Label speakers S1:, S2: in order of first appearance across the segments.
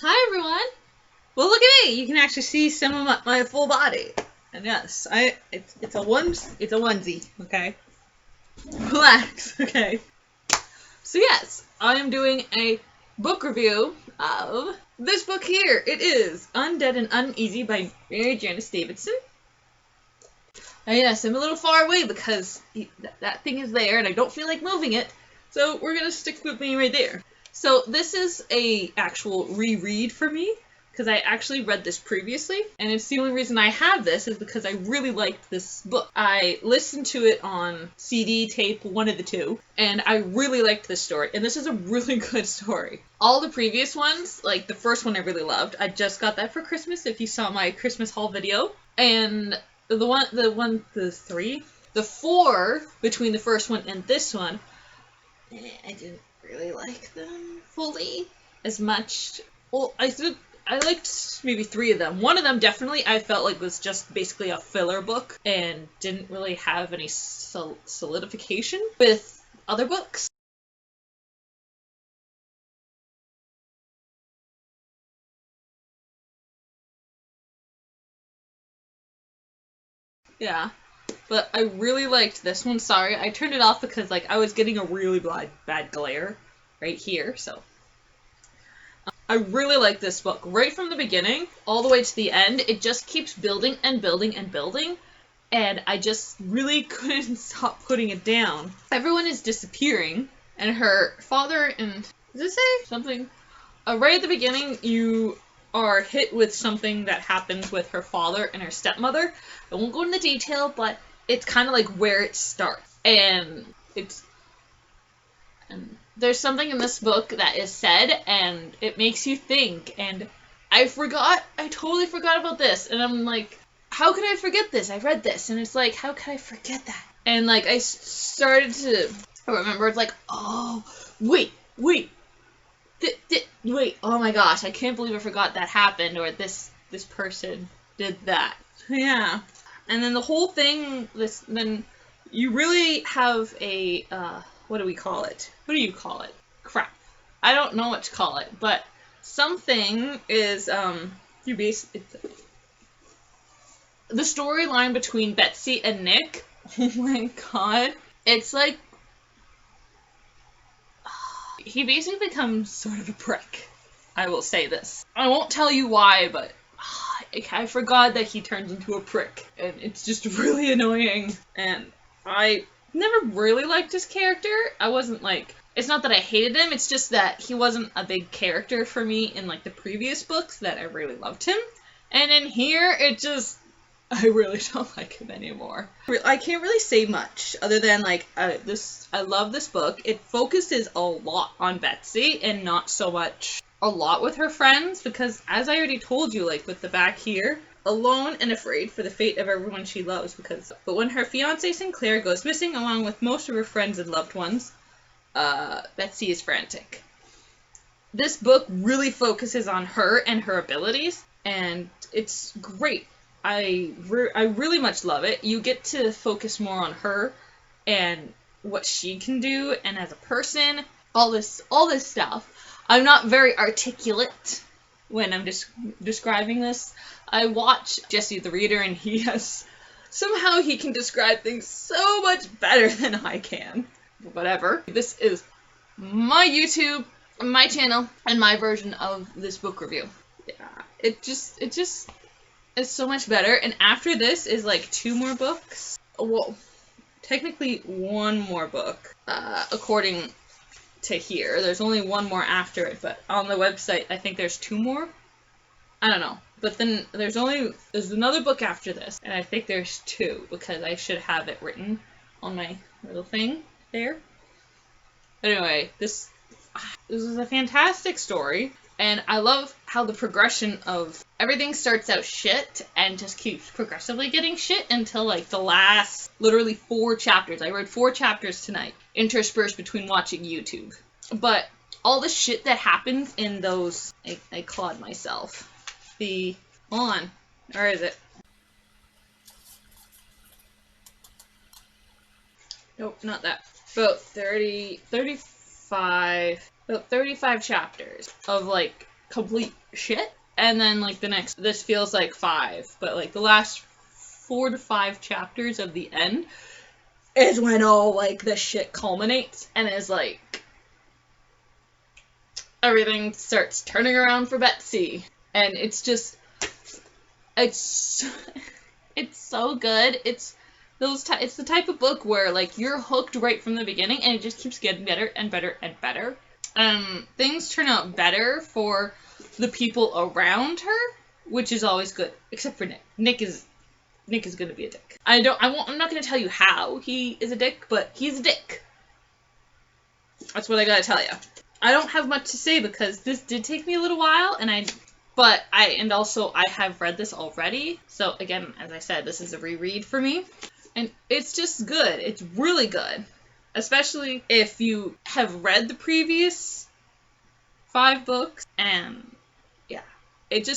S1: Hi everyone! Well, look at me! You can actually see some of my full body. And yes, it's a onesie, okay? Relax, okay? So yes, I am doing a book review of this book here. It is Undead and Uneasy by MaryJanice Davidson. And yes, I'm a little far away because that thing is there and I don't feel like moving it. So we're gonna stick with me right there. So this is a actual reread for me because I actually read this previously, and it's the only reason I have this is because I really liked this book. I listened to it on CD, tape, one of the two, and I really liked this story, and this is a really good story. All the previous ones, like the first one I really loved. I just got that for Christmas if you saw my Christmas haul video, and the four between the first one and this one, I didn't really like them fully as much. Well, I liked maybe three of them. One of them definitely I felt like was just basically a filler book and didn't really have any solidification with other books. Yeah. But I really liked this one. Sorry, I turned it off because like I was getting a really bad glare right here, so I really like this book. Right from the beginning, all the way to the end, it just keeps building and building and building, and I just really couldn't stop putting it down. Everyone is disappearing, and her father and... Does it say something? Right at the beginning, you are hit with something that happens with her father and her stepmother. I won't go into detail, but it's kind of like where it starts. And there's something in this book that is said, and it makes you think, and I totally forgot about this, and I'm like, how could I forget this? I read this, and it's like, how could I forget that? And like, I started to remember, it's like, oh, wait, oh my gosh, I can't believe I forgot that happened, or this person did that. Yeah. And then the whole thing, then you really have a, what do we call it? What do you call it? Crap. I don't know what to call it, but something is, the storyline between Betsy and Nick, oh my god, it's like, he basically becomes sort of a prick. I will say this. I won't tell you why, but I forgot that he turns into a prick, and it's just really annoying, and I never really liked his character. I wasn't like, it's not that I hated him, it's just that he wasn't a big character for me in like the previous books that I really loved him, and in here, I really don't like him anymore. I can't really say much other than like, I love this book. It focuses a lot on Betsy and not so much a lot with her friends, because as I already told you, like with the back here, alone and afraid for the fate of everyone she loves, but when her fiancé Sinclair goes missing along with most of her friends and loved ones, Betsy is frantic. This book really focuses on her and her abilities, and it's great. I really much love it. You get to focus more on her and what she can do, and as a person, all this stuff. I'm not very articulate when I'm describing this. I watch Jesse the Reader, and somehow he can describe things so much better than I can. Whatever. This is my YouTube, my channel, and my version of this book review. Yeah, it just is so much better. And after this is like 2 more books. Well, technically 1 more book, according to here. There's only 1 more after it, but on the website I think there's 2 more. I don't know. But then there's another book after this, and I think there's 2 because I should have it written on my little thing there. But anyway, this is a fantastic story, and I love how the progression of everything starts out shit and just keeps progressively getting shit until like the last literally 4 chapters. I read 4 chapters tonight, interspersed between watching YouTube. But all the shit that happens in those, I clawed myself. Hold on, where is it? Nope, not that. About 35 chapters of like complete shit. And then, like, this feels like 5, but, like, the last 4 to 5 chapters of the end is when all, like, the shit culminates, and is, like, everything starts turning around for Betsy. And it's just, it's so good. It's the type of book where, like, you're hooked right from the beginning, and it just keeps getting better and better and better. Things turn out better for the people around her, which is always good, except for Nick. Nick is gonna be a dick. I'm not gonna tell you how he is a dick, but he's a dick. That's what I gotta tell you. I don't have much to say because this did take me a little while, and I have read this already. So again, as I said, this is a reread for me, and it's just good. It's really good, especially if you have read the previous 5 books, and yeah, it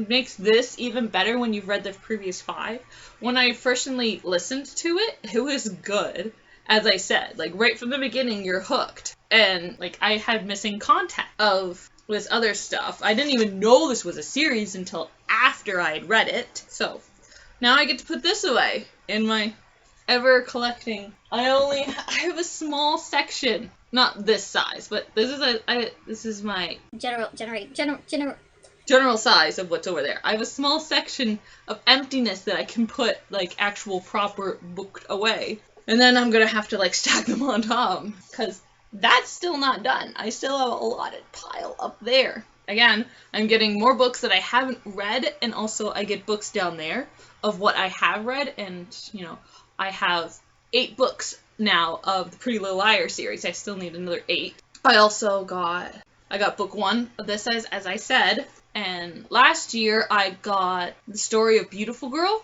S1: makes this even better when you've read the previous 5. When I personally listened to it, it was good. As I said, like, right from the beginning, you're hooked. And, like, I had missing content of this other stuff. I didn't even know this was a series until after I had read it. So, now I get to put this away in my ever-collecting. I have a small section. Not this size, but this is my general size of what's over there. I have a small section of emptiness that I can put, like, actual proper booked away. And then I'm gonna have to, like, stack them on top, because that's still not done. I still have a allotted pile up there. Again, I'm getting more books that I haven't read, and also I get books down there of what I have read, and, you know, I have 8 books now of the Pretty Little Liars series. I still need another 8. I got book 1 of this, as I said, and last year I got The Story of Beautiful Girl.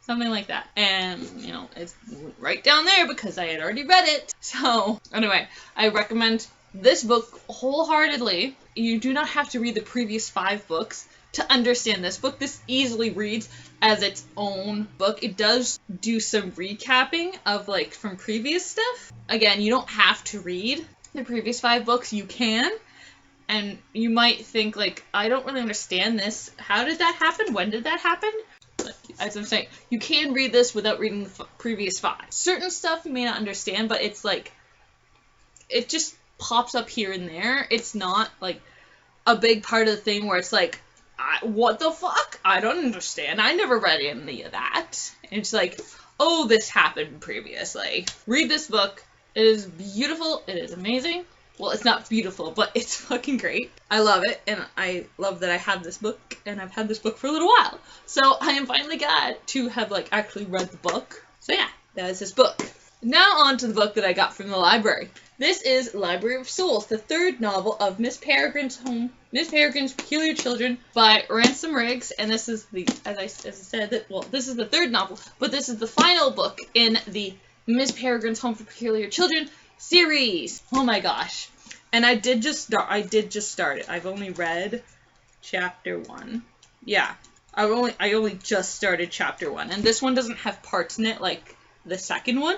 S1: Something like that. And, you know, it's right down there because I had already read it. So, anyway, I recommend this book wholeheartedly. You do not have to read the previous 5 books to understand this book. This easily reads as its own book. It does do some recapping of, like, from previous stuff. Again, you don't have to read the previous 5 books. You can. And you might think, like, I don't really understand this. How did that happen? When did that happen? As I'm saying, you can read this without reading the previous 5. Certain stuff you may not understand, but it's like, it just pops up here and there. It's not like a big part of the thing where it's like, what the fuck? I don't understand. I never read any of that. And it's like, oh, this happened previously. Read this book. It is beautiful. It is amazing. Well, it's not beautiful, but it's fucking great. I love it, and I love that I have this book, and I've had this book for a little while. So I am finally glad to have, like, actually read the book. So yeah, that is this book. Now on to the book that I got from the library. This is Library of Souls, the 3rd novel of Miss Peregrine's Peculiar Children by Ransom Riggs, and this is as I said, this is the 3rd novel, but this is the final book in the Miss Peregrine's Home for Peculiar Children series. Oh my gosh. And I did just start it. I've only read chapter 1. Yeah. I only just started chapter 1. And this one doesn't have parts in it like the second one.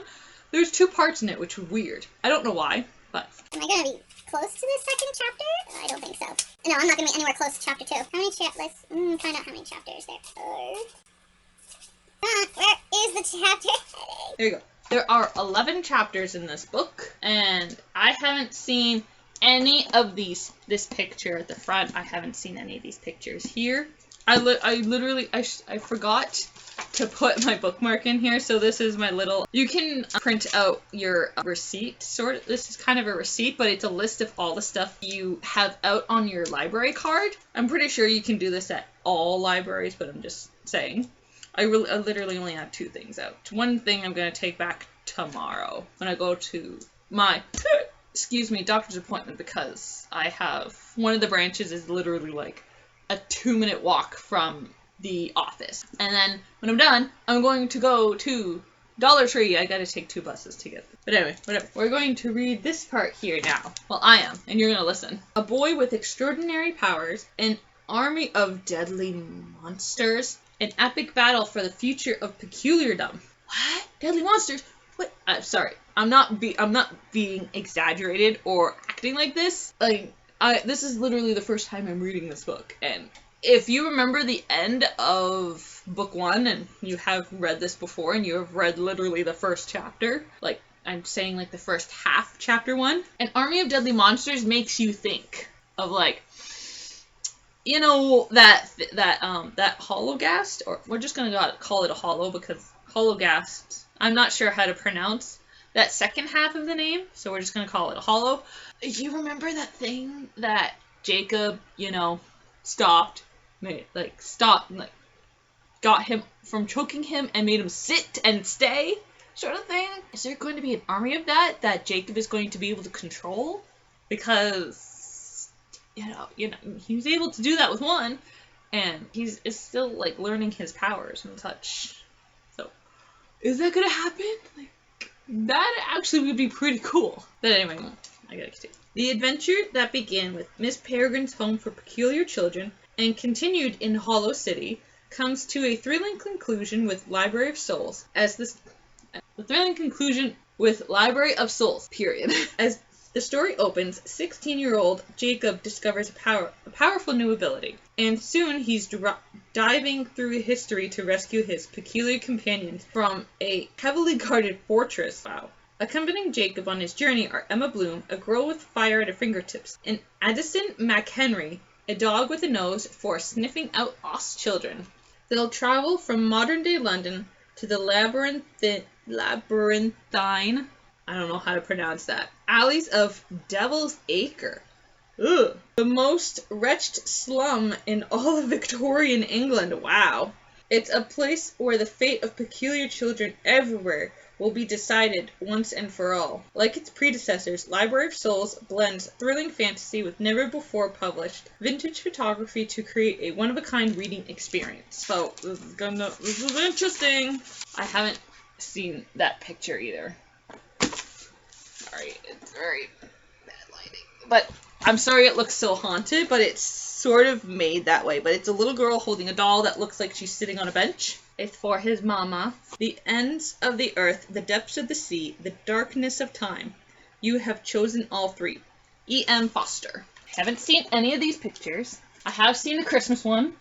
S1: There's 2 parts in it, which was weird. I don't know why, but.
S2: Am I gonna be close to the second chapter? I don't think so. No, I'm not gonna be anywhere close to chapter 2. How many chapters? Find out how many chapters there are. Where is the chapter?
S1: There you go. There are 11 chapters in this book, and I haven't seen any of this picture at the front. I haven't seen any of these pictures here. I forgot to put my bookmark in here, so this is my little, you can print out your receipt, sort of. This is kind of a receipt, but it's a list of all the stuff you have out on your library card. I'm pretty sure you can do this at all libraries, but I'm just saying. I literally only have 2 things out. One thing I'm going to take back tomorrow when I go to my, doctor's appointment, because I have, one of the branches is literally like a 2-minute walk from the office. And then when I'm done, I'm going to go to Dollar Tree. I gotta take 2 buses to get there. But anyway, whatever. We're going to read this part here now. Well, I am, and you're gonna listen. A boy with extraordinary powers, an army of deadly monsters, an epic battle for the future of peculiardom. What? Deadly monsters? What? I'm sorry. I'm not being exaggerated or acting like this. Like, this is literally the first time I'm reading this book, and if you remember the end of book 1, and you have read this before, and you have read literally the first chapter, like, I'm saying like the first half, chapter 1, An Army of Deadly Monsters makes you think of like, you know, that hologast, or we're just gonna call it a hollow because hologast, I'm not sure how to pronounce that second half of the name, so we're just gonna call it a hollow. You remember that thing that Jacob, you know, got him from choking him and made him sit and stay, sort of thing? Is there going to be an army of that Jacob is going to be able to control? Because, you know, he was able to do that with one, and is still, like, learning his powers and such. So, is that gonna happen? Like, that actually would be pretty cool. But anyway, I gotta continue. The adventure that began with Miss Peregrine's Home for Peculiar Children and continued in Hollow City comes to a thrilling conclusion with Library of Souls, period. As the story opens, 16-year-old Jacob discovers a powerful new ability, and soon he's diving through history to rescue his peculiar companions from a heavily guarded fortress. Wow. Accompanying Jacob on his journey are Emma Bloom, a girl with fire at her fingertips, and Addison McHenry, a dog with a nose for sniffing out lost children. They'll travel from modern-day London to the labyrinthine, I don't know how to pronounce that, alleys of Devil's Acre. Ugh. The most wretched slum in all of Victorian England. Wow. It's a place where the fate of peculiar children everywhere will be decided once and for all. Like its predecessors, Library of Souls blends thrilling fantasy with never-before-published vintage photography to create a one-of-a-kind reading experience. So, this is interesting. I haven't seen that picture either. Sorry, it's very bad lighting. But, I'm sorry it looks so haunted, but it's sort of made that way. But it's a little girl holding a doll that looks like she's sitting on a bench. It's for his mama. The ends of the earth, the depths of the sea, the darkness of time. You have chosen all three. E.M. Foster. Haven't seen any of these pictures. I have seen the Christmas one.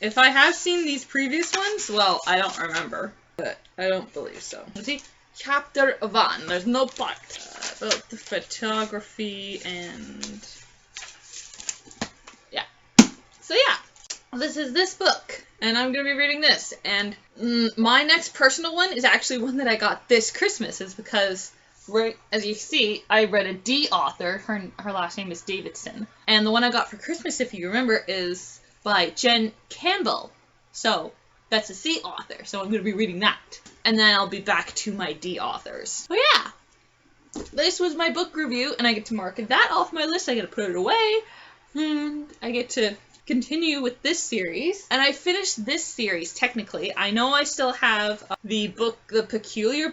S1: If I have seen these previous ones, well, I don't remember. But I don't believe so. Let's see. Chapter 1. There's no part about the photography and... yeah. So yeah. This is this book, and I'm going to be reading this, and my next personal one is actually one that I got this Christmas, is because, right, as you see, I read a D author, her last name is Davidson, and the one I got for Christmas, if you remember, is by Jen Campbell, so that's a C author, so I'm going to be reading that, and then I'll be back to my D authors. So yeah, this was my book review, and I get to mark that off my list, I get to put it away, and I get to continue with this series, and I finished this series technically. I know I still have the book of Peculiar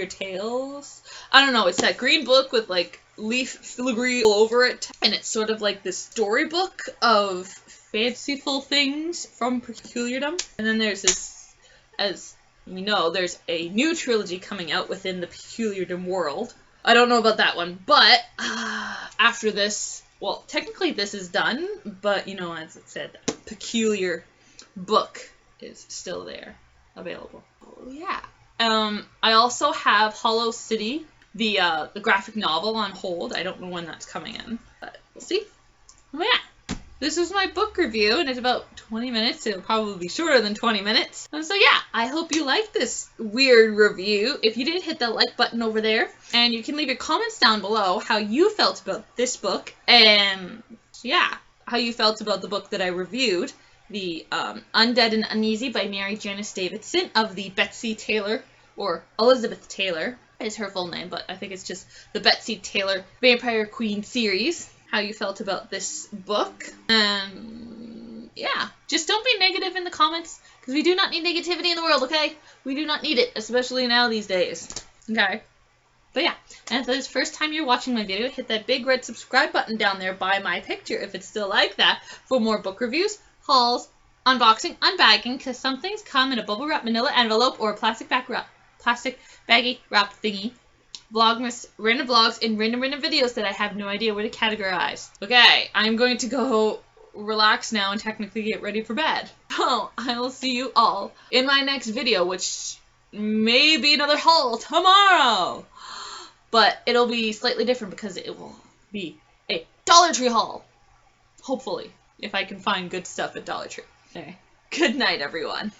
S1: Tales. I don't know, it's that green book with like leaf filigree all over it, and it's sort of like this storybook of fanciful things from Peculiardom. And then there's this, as we know, there's a new trilogy coming out within the Peculiardom world. I don't know about that one, but after this, well, technically this is done, but, you know, as it said, Peculiar book is still there, available. Oh, yeah. I also have Hollow City, the graphic novel, on hold. I don't know when that's coming in, but we'll see. Oh, yeah. This is my book review, and it's about 20 minutes. It'll probably be shorter than 20 minutes. And so, yeah, I hope you liked this weird review. If you did, hit that like button over there. And you can leave your comments down below how you felt about this book. And, yeah, how you felt about the book that I reviewed. The Undead and Uneasy by MaryJanice Davidson of the Betsy Taylor, or Elizabeth Taylor is her full name, but I think it's just the Betsy Taylor Vampire Queen series. How you felt about this book, and yeah, just don't be negative in the comments, because we do not need negativity in the world, okay? We do not need it, especially now these days, okay? But yeah, and if it's the first time you're watching my video, hit that big red subscribe button down there by my picture if it's still like that, for more book reviews, hauls, unboxing, unbagging, because some things come in a bubble wrap manila envelope or a plastic baggy wrap thingy. Vlogmas, random vlogs, and random videos that I have no idea where to categorize. Okay, I'm going to go relax now and technically get ready for bed. So, I will see you all in my next video, which may be another haul tomorrow. But it'll be slightly different because it will be a Dollar Tree haul. Hopefully, if I can find good stuff at Dollar Tree. Okay. Good night, everyone.